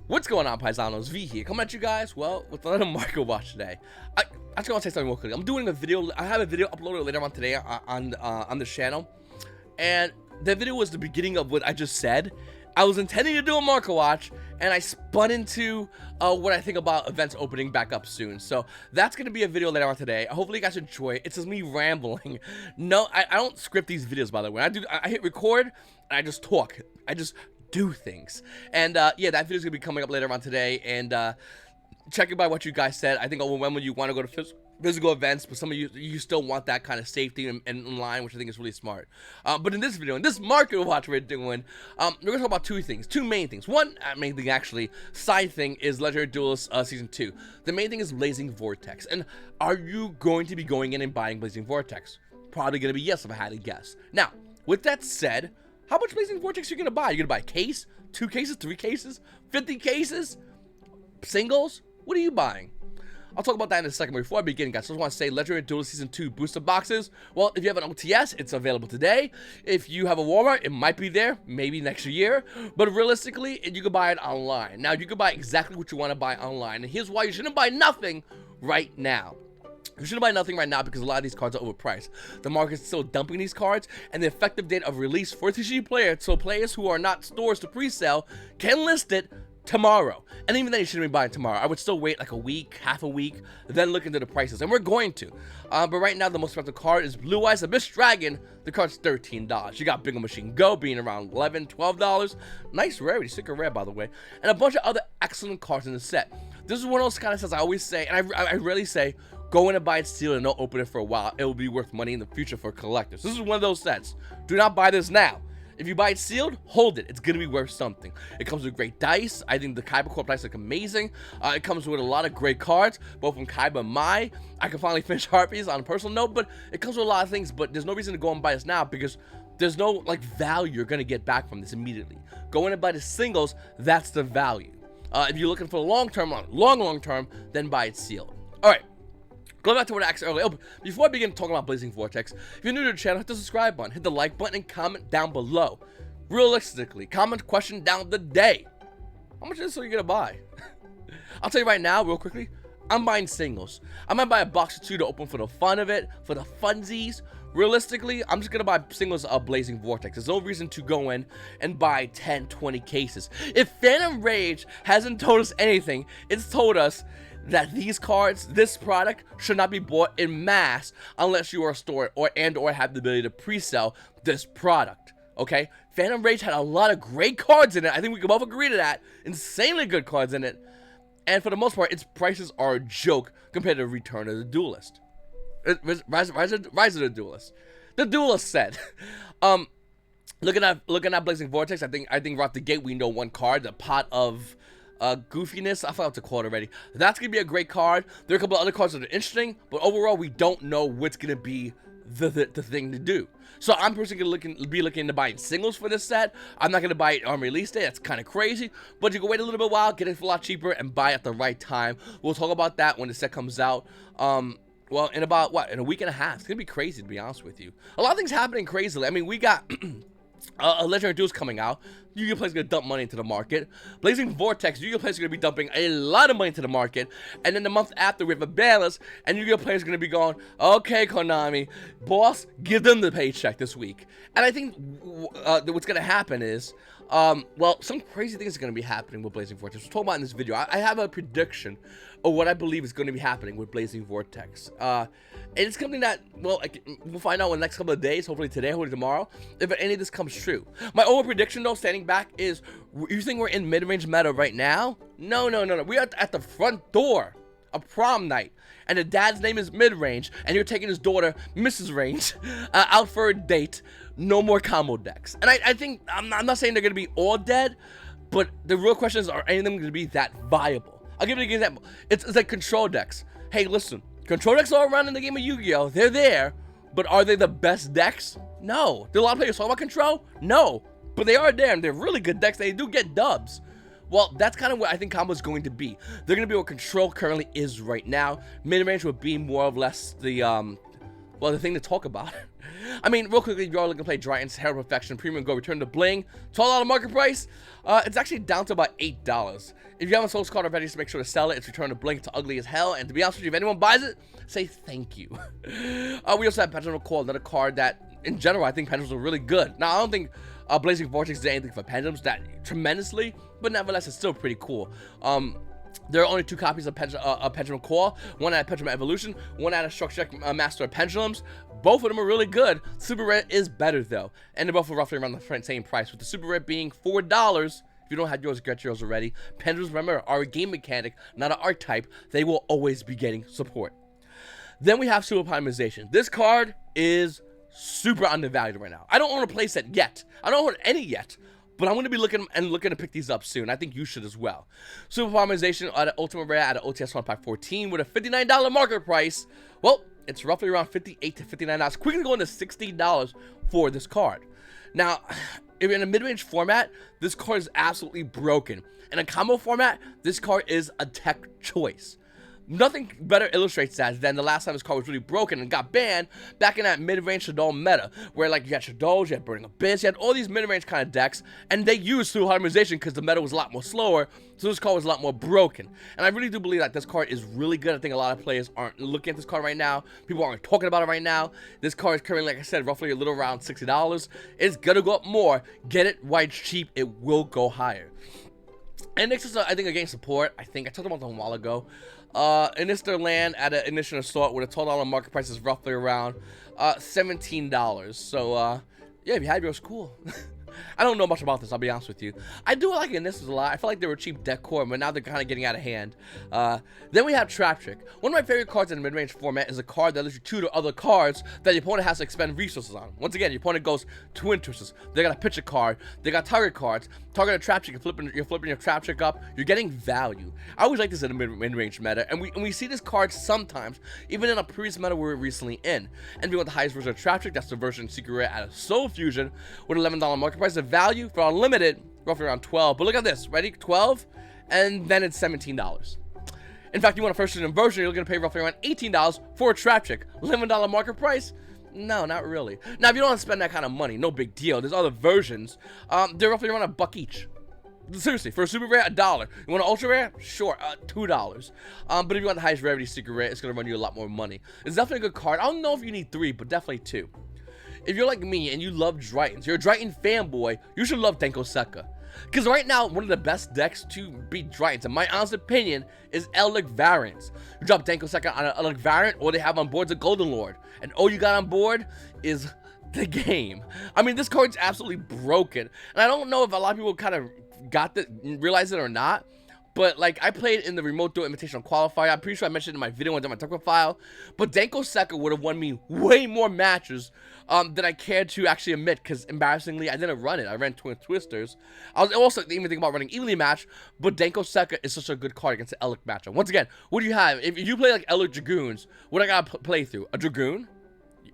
What's going on, Paisanos? V here, coming at you guys, well, with another market watch today. I just want to say something real quick. I'm doing a video, I have a video uploaded later on today on the channel, and the video was the beginning of what I just said. I was intending to do a market watch, and I spun into what I think about events opening back up soon. So that's going to be a video later on today. Hopefully you guys enjoy it. It's just me rambling. No, I don't script these videos, by the way. I hit record, and I just talk. I just do things. And yeah, that video's gonna be coming up later on today, and checking by what you guys said, I think overwhelmingly you want to go to physical events, but some of you still want that kind of safety and in line, which I think is really smart. But in this video, in this market watch we're doing, we're gonna talk about two main things. One main thing, actually, side thing, is Legendary Duelist Season 2. The main thing is Blazing Vortex. And are you going to be going in and buying Blazing Vortex? Probably gonna be yes, if I had to guess. Now, with that said, how much Blazing Vortex are you going to buy? You're going to buy a case? 2 cases? 3 cases? 50 cases? Singles? What are you buying? I'll talk about that in a second. But before I begin, guys, I just want to say Legendary Duelist Season 2 booster boxes. Well, if you have an OTS, it's available today. If you have a Walmart, it might be there, maybe next year. But realistically, you can buy it online. Now, you can buy exactly what you want to buy online. And here's why you shouldn't buy nothing right now. You shouldn't buy nothing right now because a lot of these cards are overpriced. The market's still dumping these cards, and the effective date of release for TCG players, so players who are not stores to pre-sale, can list it tomorrow. And even then, you shouldn't be buying tomorrow. I would still wait like a week, half a week, then look into the prices, and we're going to. But right now, the most expensive card is Blue Eyes Abyss Dragon. The card's $13. You got Bingo Machine Go being around $11, $12. Nice rarity, sticker rare, by the way. And a bunch of other excellent cards in the set. This is one of those kind of sets I always say, and I rarely say, go in and buy it sealed and don't open it for a while. It will be worth money in the future for collectors. This is one of those sets. Do not buy this now. If you buy it sealed, hold it. It's going to be worth something. It comes with great dice. I think the Kaiba Corp dice look amazing. It comes with a lot of great cards, both from Kaiba and Mai. I can finally finish Harpies on a personal note, but it comes with a lot of things. But there's no reason to go and buy this now because there's no like value you're going to get back from this immediately. Go in and buy the singles. That's the value. If you're looking for the long term, then buy it sealed. All right. Going back to what I asked earlier, before I begin talking about Blazing Vortex, if you're new to the channel, hit the subscribe button, hit the like button, and comment down below. Realistically, comment question down the day. How much of this are you going to buy? I'll tell you right now, real quickly, I'm buying singles. I might buy a box or 2 to open for the fun of it, for the funsies. Realistically, I'm just going to buy singles of Blazing Vortex. There's no reason to go in and buy 10, 20 cases. If Phantom Rage hasn't told us anything, it's told us that these cards, this product, should not be bought in mass unless you are a store or have the ability to pre-sell this product. Okay? Phantom Rage had a lot of great cards in it. I think we can both agree to that. Insanely good cards in it. And for the most part, its prices are a joke compared to Return of the Duelist. Rise of the Duelist. The Duelist set. Looking at Blazing Vortex, I think right off the gate we know one card, the Pot of goofiness. I forgot what to call it already. That's gonna be a great card. There are a couple of other cards that are interesting, but overall we don't know what's gonna be the thing to do. So I'm personally gonna be looking into buying singles for this set. I'm not gonna buy it on release day. That's kind of crazy, but you can wait a little bit while, get it for a lot cheaper, and buy it at the right time. We'll talk about that when the set comes out. Well, in about in a week and a half. It's gonna be crazy, to be honest with you. A lot of things happening crazily. I mean, we got a Legendary Duelist coming out. Yu-Gi-Oh! Players gonna dump money into the market. Blazing Vortex, Yu-Gi-Oh! Players are gonna be dumping a lot of money into the market. And then the month after, we have a balance, and Yu-Gi-Oh! Players are gonna be going, okay, Konami, boss, give them the paycheck this week. And I think what's gonna happen is, well, some crazy things are gonna be happening with Blazing Vortex. We'll talk about in this video. I have a prediction of what I believe is going to be happening with Blazing Vortex. And it's something that, well, we'll find out in the next couple of days, hopefully today, hopefully tomorrow, if any of this comes true. My overall prediction, though, standing back, is you think we're in mid-range meta right now? No. We are at the front door of prom night, and the dad's name is Midrange, and you're taking his daughter, Mrs. Range, out for a date. No more combo decks. And I think, I'm not saying they're going to be all dead, but the real question is, are any of them going to be that viable? I'll give you an example. It's like control decks. Hey, listen. Control decks all around in the game of Yu-Gi-Oh! They're there, but are they the best decks? No. Do a lot of players talk about control? No. But they are there, and they're really good decks. They do get dubs. Well, that's kind of what I think combo is going to be. They're going to be what control currently is right now. Mid-range would be more or less the well, the thing to talk about. I mean, real quickly, if you are looking to play Dragons, Herald Perfection, Premium Go, Return to Bling, $12 market price, it's actually down to about $8. If you haven't sold this card already, just make sure to sell it. It's Return to Bling. It's ugly as hell, and to be honest with you, if anyone buys it, say thank you. We also have Pendulum Call, another card that, in general, I think Pendulums are really good. Now, I don't think Blazing Vortex did anything for Pendulums that tremendously, but nevertheless, it's still pretty cool. There are only 2 copies of Pendulum Core, one out of Pendulum Evolution, one out of Structure Master of Pendulums. Both of them are really good. Super Rare is better though, and they're both roughly around the same price, with the Super Rare being $4. If you don't have yours, get yours already. Pendulums, remember, are a game mechanic, not an archetype. They will always be getting support. Then we have Super Optimization. This card is super undervalued right now. I don't own a playset yet. I don't own any yet. But I'm going to be looking to pick these up soon. I think you should as well. Super Optimization at Ultimate Rare at an OTS 1.14 with a $59 market price. Well, it's roughly around $58 to $59. Quickly going to $60 for this card. Now, if you're in a mid-range format, this card is absolutely broken. In a combo format, this card is a tech choice. Nothing better illustrates that than the last time this card was really broken and got banned back in that mid-range Shadow meta, where like you had Shadows, you had Burning Abyss, you had all these mid-range kind of decks, and they used through harmonization because the meta was a lot more slower, so this card was a lot more broken. And I really do believe that this card is really good. I think a lot of players aren't looking at this card right now. People aren't talking about it right now. This card is currently, like I said, roughly a little around $60. It's gonna go up more. Get it while it's cheap, it will go higher. And next is, I think, again, support. I talked about them a while ago. Inister land at an Initial Assault with a $12 market price is roughly around $17. So, yeah, if you had yours, cool. I don't know much about this, I'll be honest with you. I do like Inisters a lot. I feel like they were cheap deck core, but now they're kind of getting out of hand. Then we have Trap Trick. One of my favorite cards in the mid-range format is a card that lets you tutor other cards that your opponent has to expend resources on. Once again, your opponent goes Twin Twisters. They got to pitch a card. They got target cards. Target a Trap Trick. You're flipping your Trap Trick up. You're getting value. I always like this in the mid-range meta, and we see this card sometimes, even in a previous meta we were recently in. And if you want the highest version of Trap Trick, that's the version Secret Rare out of Soul Fusion with $11 market price. The value for unlimited, roughly around 12. But look at this, ready? 12, and then it's $17. In fact, you want a first edition version, you're going to pay roughly around $18 for a Trap Trick. $11 market price? No, not really. Now, if you don't want to spend that kind of money, no big deal. There's other versions. They're roughly around $1 each. Seriously, for a super rare, $1. You want an ultra rare? Sure, $2. But if you want the highest rarity secret rare, it's going to run you a lot more money. It's definitely a good card. I don't know if you need 3, but definitely 2. If you're like me and you love Dritons, you're a Driton fanboy, you should love Tanko Suka. Because right now, one of the best decks to beat Dritons, in my honest opinion, is Eldritch variants. You drop Tanko Suka on an Eldritch variant, all they have on board is a Golden Lord. And all you got on board is the game. I mean, this card's absolutely broken. And I don't know if a lot of people kind of realize it or not. But, like, I played in the Remote Duel Invitational Qualifier. I'm pretty sure I mentioned it in my video and in my Tanko file. But Tanko Suka would have won me way more matches than I cared to actually admit. Because, embarrassingly, I didn't run it. I ran Twin Twisters. I was also even thinking about running Evenly match. But Tanko Suka is such a good card against the Eldritch matchup. Once again, what do you have? If you play, like, Eldritch Dragoons, what I gotta play through? A Dragoon?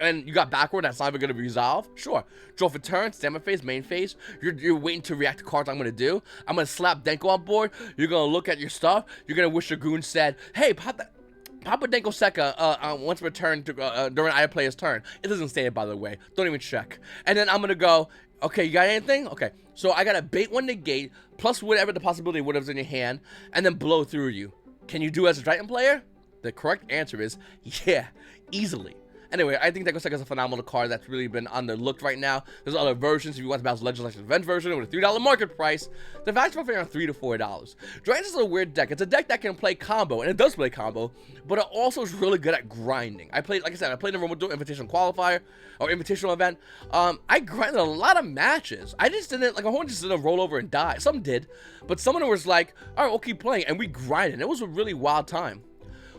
And you got backward, that's not even going to resolve? Sure. Draw for turn, stamina phase, main phase. You're waiting to react to cards I'm going to do. I'm going to slap Tanko on board. You're going to look at your stuff. You're going to wish your goon said, hey, pop a Tanko Suka once per turn during either player's turn. It doesn't say it, by the way. Don't even check. And then I'm going to go, okay, you got anything? Okay. So I got to bait one negate, plus whatever the possibility would have in your hand, and then blow through you. Can you do as a Triton player? The correct answer is, yeah, easily. Anyway, I think Tanko Suka is a phenomenal card that's really been underlooked right now. There's other versions. If you want to bounce Legend Event version with a $3 market price, the value's roughly around $3 to $4. Dragons is a weird deck. It's a deck that can play combo, and it does play combo, but it also is really good at grinding. Like I said, I played in the Remote Duel Invitational Qualifier, or Invitational Event. I grinded a lot of matches. I just didn't, like, a whole just didn't roll over and die. Some did, but some of them was like, all right, we'll keep playing, and we grinded. It was a really wild time.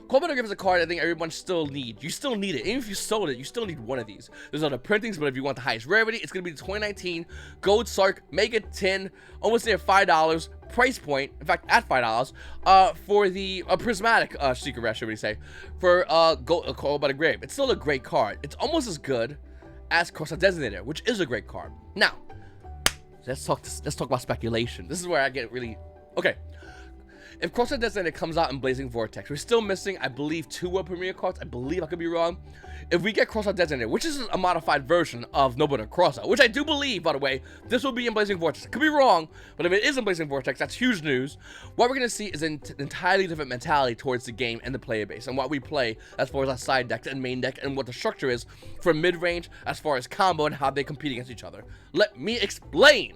Cold is a card I think everyone still needs. You still need it. Even if you sold it, you still need one of these. There's other printings, but if you want the highest rarity, it's going to be the 2019 Gold Sark Mega Tin, almost near $5 price point. In fact, at $5 for the Prismatic Secret Rare, should we say, for Call by the Grave. It's still a great card. It's almost as good as Corsa Designator, which is a great card. Now, let's talk about speculation. This is where I get really... Okay. if Cross Designator comes out in Blazing Vortex, we're still missing, I believe, 2 World Premiere cards. I believe, I could be wrong. If we get Cross Designator, which is a modified version of No Butter Crossout, which I do believe, by the way, this will be in Blazing Vortex. I could be wrong, but if it is in Blazing Vortex, that's huge news. What we're going to see is an entirely different mentality towards the game and the player base, and what we play as far as our side decks and main deck, and what the structure is for mid-range as far as combo and how they compete against each other. Let me explain.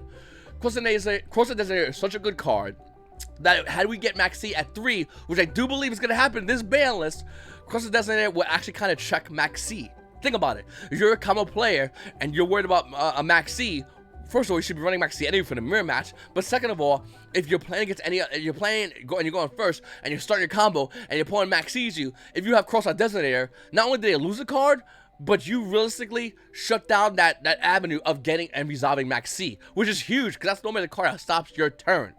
Cross Designator is such a good card that had we get Max C at 3, which I do believe is going to happen in this ban list, Cross Designator will actually kind of check Max C. Think about it. If you're a combo player and you're worried about a Max C, first of all, you should be running Max C anyway for the mirror match. But second of all, if you're playing against you're going first and you're starting your combo and your opponent Max C's you, if you have Cross Designator, not only do they lose a card, but you realistically shut down that avenue of getting and resolving Max C, which is huge because that's normally the card that stops your turn.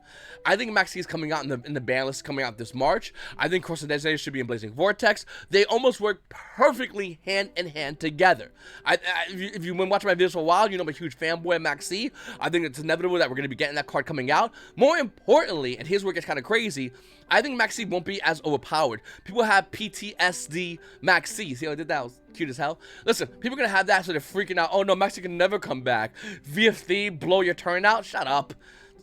I think Max C is coming out in the ban list coming out this March. I think Cross Designator should be in Blazing Vortex. They almost work perfectly hand in hand together. If you've been watching my videos for a while, you know I'm a huge fanboy of Max C. I think it's inevitable that we're going to be getting that card coming out. More importantly, and here's where it gets kind of crazy, I think Max C won't be as overpowered. People have PTSD Max C. See how I did that? It was cute as hell. Listen, people are going to have that so they're freaking out. Oh no, Max C can never come back. VFD, blow your turn out? Shut up.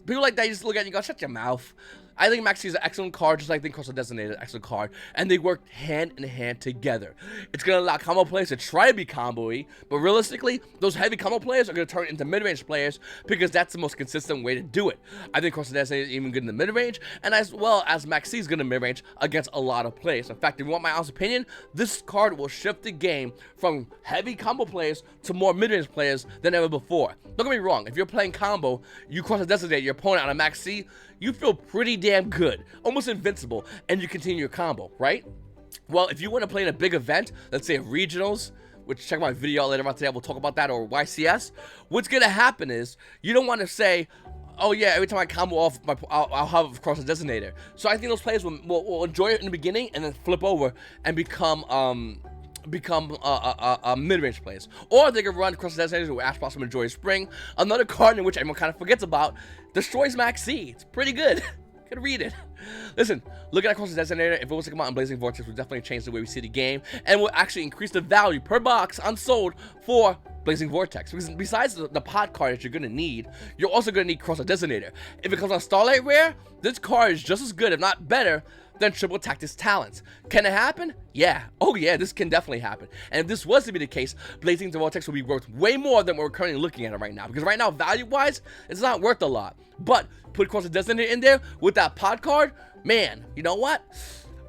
People like that, you just look at it and you go, shut your mouth. I think Max C is an excellent card, just like I think Cross Designator is an excellent card, and they work hand in hand together. It's going to allow combo players to try to be combo-y, but realistically, those heavy combo players are going to turn into mid-range players because that's the most consistent way to do it. I think Cross Designator is even good in the mid-range, and as well as Max C is good in mid-range against a lot of players. In fact, if you want my honest opinion, this card will shift the game from heavy combo players to more mid-range players than ever before. Don't get me wrong, if you're playing combo, you Cross Designator your opponent on a Max C, you feel pretty damn good, almost invincible, and you continue your combo, right? Well, if you want to play in a big event, let's say regionals, which check my video later on today, we'll talk about that, or YCS, what's going to happen is, you don't want to say, oh yeah, every time I combo off, I'll have Cross Designator. So I think those players will enjoy it in the beginning, and then flip over and become mid-range players. Or they can run Cross Designators with Ash Blossom and Joyous Spring, another card in which everyone kind of forgets about, destroys Max C. It's pretty good. Could read it. Listen, looking at Cross Designator, if it was to come out in Blazing Vortex, would definitely change the way we see the game, and will actually increase the value per box unsold for Blazing Vortex. Because besides the pot card that you're going to need, you're also going to need Cross Designator. If it comes on Starlight Rare, this card is just as good, if not better, than Triple Tactics Talents. Can it happen? Yeah. Oh yeah, this can definitely happen. And if this was to be the case, Blazing Vortex will be worth way more than we're currently looking at it right now. Because right now, value-wise, it's not worth a lot. But put Cross Designator in there with that pod card, man, you know what?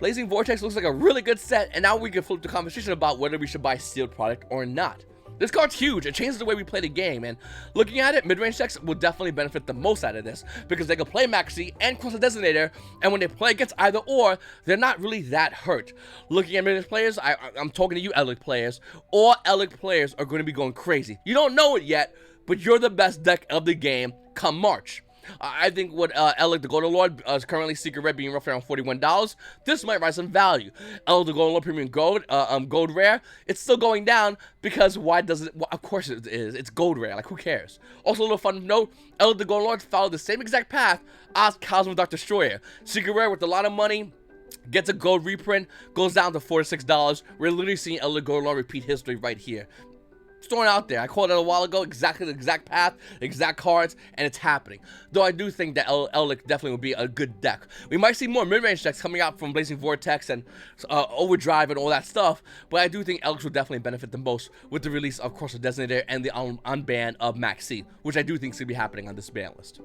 Blazing Vortex looks like a really good set, and now we can flip the conversation about whether we should buy sealed product or not. This card's huge. It changes the way we play the game, and looking at it, mid-range decks will definitely benefit the most out of this because they can play Maxi and Cross Designator, and when they play against either or, they're not really that hurt. Looking at mid-range players, I'm talking to you Elic players. All Elic players are going to be going crazy. You don't know it yet, but you're the best deck of the game come March. I think what Elic the Golden Lord is currently Secret Red being roughly around $41. This might rise in value. Elic the Golden Lord Premium Gold, Gold Rare, it's still going down because why does it? Well, of course it is. It's Gold Rare. Like who cares? Also, a little fun note: Elic the Golden Lord followed the same exact path as Cosmo Dark Destroyer. Secret Rare with a lot of money. Gets a gold reprint, goes down to $4 to $6. We're literally seeing Elic Golden Lord repeat history right here. Throwing out there. I called it a while ago, exactly the exact path, exact cards, and it's happening. Though I do think that Elic definitely will be a good deck. We might see more mid-range decks coming out from Blazing Vortex and Overdrive and all that stuff, but I do think Elic will definitely benefit the most with the release of Cross Designator and the unban of Max C, which I do think is going to be happening on this ban list.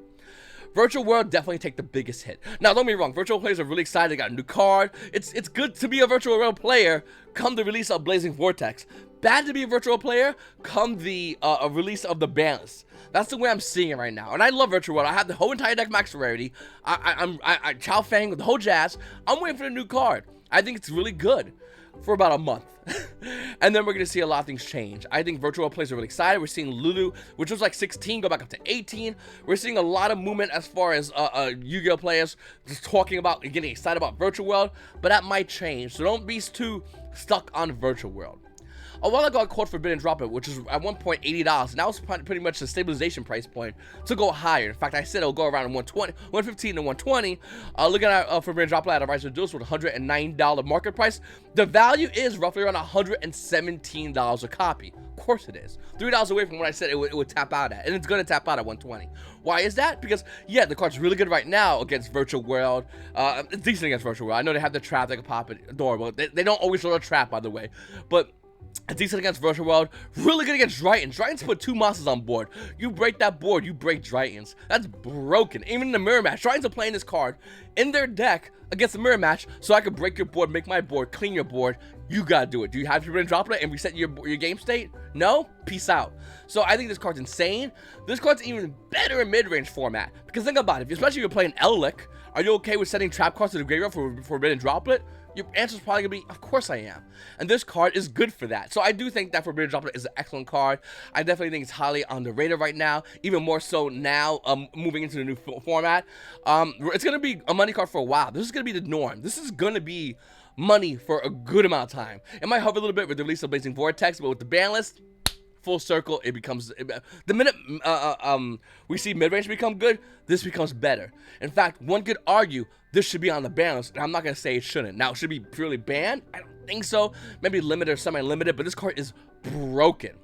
Virtual World definitely take the biggest hit. Now, don't be wrong, Virtual players are really excited. They got a new card. It's good to be a Virtual World player come the release of Blazing Vortex. Bad to be a Virtual player come the release of the ban list. That's the way I'm seeing it right now. And I love Virtual World. I have the whole entire deck max rarity. I Chow Fang with the whole jazz. I'm waiting for the new card. I think it's really good for about a month. And then we're going to see a lot of things change. I think Virtual World players are really excited. We're seeing Lulu, which was like 16, go back up to 18. We're seeing a lot of movement as far as Yu-Gi-Oh players just talking about and getting excited about Virtual World. But that might change. So don't be too stuck on Virtual World. A while ago, I called Forbidden Droplet, which is at one point $80, and that was pretty much the stabilization price point to go higher. In fact, I said it'll go around 120, 115 to 120. Looking at Forbidden Droplet at a Rise Reduced with $109 market price, the value is roughly around $117 a copy. Of course it is. $3 away from what I said it would tap out at, and it's going to tap out at 120. Why is that? Because, yeah, the card's really good right now against Virtual World. It's decent against Virtual World. I know they have the trap, they can pop it door, but they don't always throw a trap, by the way. But it's decent against Virtual World, really good against Drytons. Drytons put 2 monsters on board. You break that board, you break Drytons. That's broken. Even in the mirror match, Drytons are playing this card in their deck against the mirror match, so I could break your board, make my board, clean your board. You gotta do it. Do you have your Droplet and reset your game state? No? Peace out. So I think this card's insane. This card's even better in mid-range format. Because think about it, especially if you're playing Ellic, are you okay with sending trap cards to the graveyard for Forbidden Droplet? Your answer's probably gonna be, of course I am. And this card is good for that. So I do think that Forbidden Droplet is an excellent card. I definitely think it's highly underrated right now, even more so now, moving into the new format. It's gonna be a money card for a while. This is gonna be the norm. This is gonna be money for a good amount of time. It might help a little bit with the release of Blazing Vortex, but with the ban list, full circle, it becomes, the minute we see mid-range become good, this becomes better. In fact, one could argue this should be on the ban list, and I'm not going to say it shouldn't. Now, it should be purely banned? I don't think so. Maybe limited or semi-limited, but this card is broken.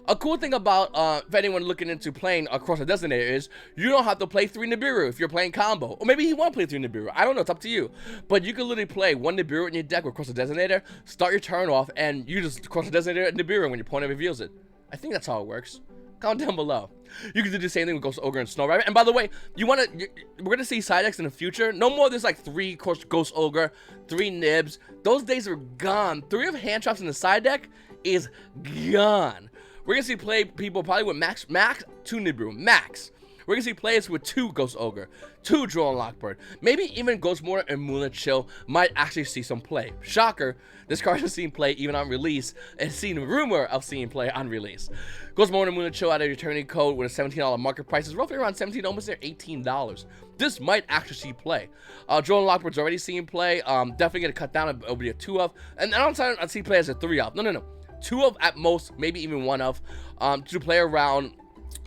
A cool thing about, if anyone looking into playing across a Designator is, you don't have to play 3 Nibiru if you're playing combo. Or maybe you want to play 3 Nibiru. I don't know, it's up to you. But you can literally play 1 Nibiru in your deck across a Designator, start your turn off, and you just cross a Designator and Nibiru when your opponent reveals it. I think that's how it works. Comment down below. You can do the same thing with Ghost Ogre and Snow Rabbit. And by the way, we're gonna see side decks in the future. No more there's like 3 Ghost Ogre, 3 Nibs. Those days are gone. 3 of hand traps in the side deck is gone. We're gonna see people probably with max 2 Nibiru, max. We're gonna see players with 2 Ghost Ogre, 2 Droll and Lockbird. Maybe even Ghost Mortar and Moonlit Chill might actually see some play. Shocker, this card has seen play even on release, and seen rumor of seeing play on release. Ghost Mortar and Moonlit Chill at a returning code with a $17 market price is roughly around $17, almost there $18. This might actually see play. Droll and Lockbird's already seen play. Definitely gonna cut down. It'll be a 2 of, and I don't see play as a 3 of. No. 2 of at most, maybe even 1 of, to play around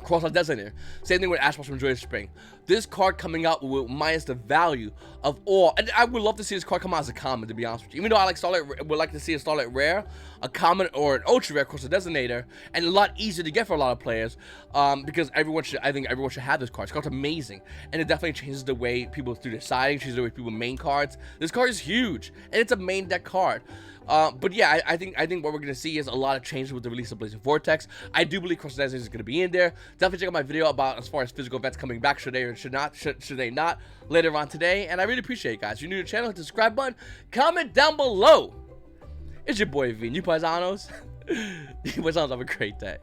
cross our Designator. Same thing with Ash from Joyous Spring. This card coming out will minus the value of all, and I would love to see this card come out as a common, to be honest with you. Even though I would like to see a Starlight Rare, a common, or an ultra rare cross the Designator, and a lot easier to get for a lot of players, because I think everyone should have this card. This card's amazing, and it definitely changes the way people do their siding, changes the way people main cards. This card is huge, and it's a main deck card. But yeah, I think what we're gonna see is a lot of changes with the release of Blazing Vortex. I do believe Cross Designators is gonna be in there. Definitely check out my video about as far as physical events coming back, should they or should they not, later on today. And I really appreciate it, guys. If you're new to the channel, hit the subscribe button, comment down below. It's your boy V, YGOPaisanos. YGOPaisanos, have a great day.